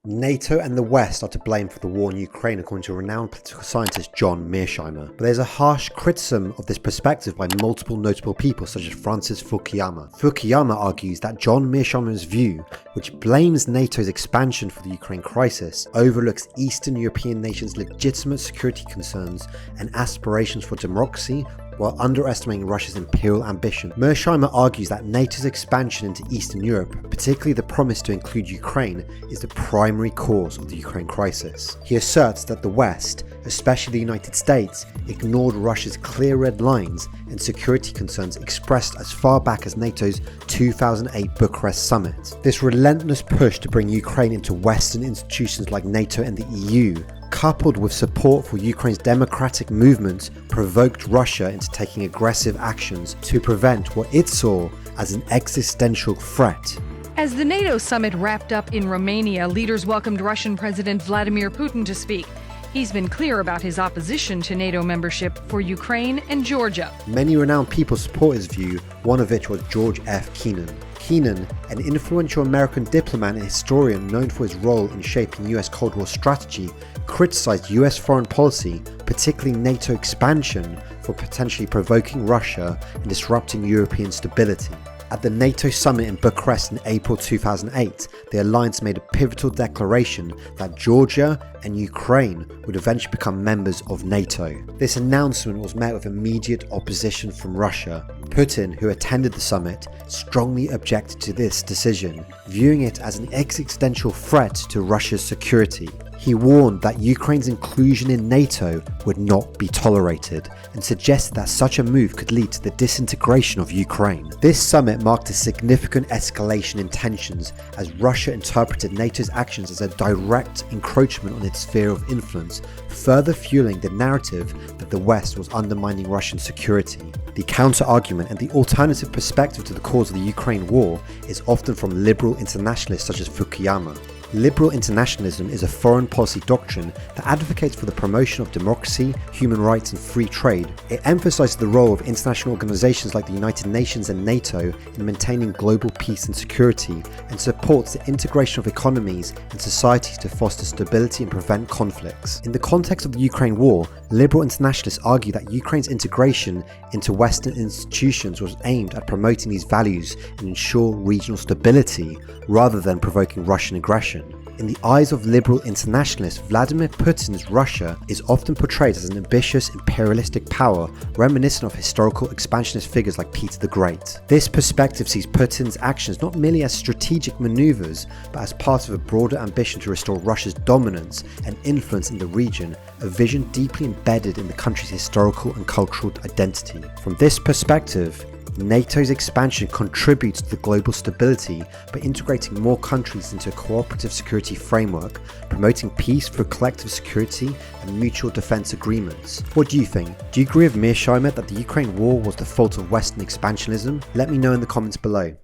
NATO and the West are to blame for the war in Ukraine, according to renowned political scientist John Mearsheimer. But there's a harsh criticism of this perspective by multiple notable people such as Francis Fukuyama. Fukuyama argues that John Mearsheimer's view, which blames NATO's expansion for the Ukraine crisis, overlooks Eastern European nations' legitimate security concerns and aspirations for democracy, while underestimating Russia's imperial ambition. Mearsheimer argues that NATO's expansion into Eastern Europe, particularly the promise to include Ukraine, is the primary cause of the Ukraine crisis. He asserts that the West, especially the United States, ignored Russia's clear red lines and security concerns expressed as far back as NATO's 2008 Bucharest summit. This relentless push to bring Ukraine into Western institutions like NATO and the EU, coupled with support for Ukraine's democratic movement, provoked Russia into taking aggressive actions to prevent what it saw as an existential threat. As the NATO summit wrapped up in Romania, leaders welcomed Russian President Vladimir Putin to speak. He's been clear about his opposition to NATO membership for Ukraine and Georgia. Many renowned people support his view, one of which was George F. Keenan. Keenan, an influential American diplomat and historian known for his role in shaping US Cold War strategy, criticized US foreign policy, particularly NATO expansion, for potentially provoking Russia and disrupting European stability. At the NATO summit in Bucharest in April 2008, the alliance made a pivotal declaration that Georgia and Ukraine would eventually become members of NATO. This announcement was met with immediate opposition from Russia. Putin, who attended the summit, strongly objected to this decision, viewing it as an existential threat to Russia's security. He warned that Ukraine's inclusion in NATO would not be tolerated and suggested that such a move could lead to the disintegration of Ukraine. This summit marked a significant escalation in tensions as Russia interpreted NATO's actions as a direct encroachment on its sphere of influence, further fueling the narrative that the West was undermining Russian security. The counter-argument and the alternative perspective to the cause of the Ukraine war is often from liberal internationalists such as Fukuyama. Liberal internationalism is a foreign policy doctrine that advocates for the promotion of democracy, human rights and free trade. It emphasizes the role of international organizations like the United Nations and NATO in maintaining global peace and security, and supports the integration of economies and societies to foster stability and prevent conflicts. In the context of the Ukraine war, liberal internationalists argue that Ukraine's integration into Western institutions was aimed at promoting these values and ensure regional stability, rather than provoking Russian aggression. In the eyes of liberal internationalists, Vladimir Putin's Russia is often portrayed as an ambitious imperialistic power reminiscent of historical expansionist figures like Peter the Great. This perspective sees Putin's actions not merely as strategic maneuvers, but as part of a broader ambition to restore Russia's dominance and influence in the region, a vision deeply embedded in the country's historical and cultural identity. From this perspective, NATO's expansion contributes to the global stability by integrating more countries into a cooperative security framework, promoting peace through collective security and mutual defense agreements. What do you think? Do you agree with Mearsheimer that the Ukraine war was the fault of Western expansionism? Let me know in the comments below.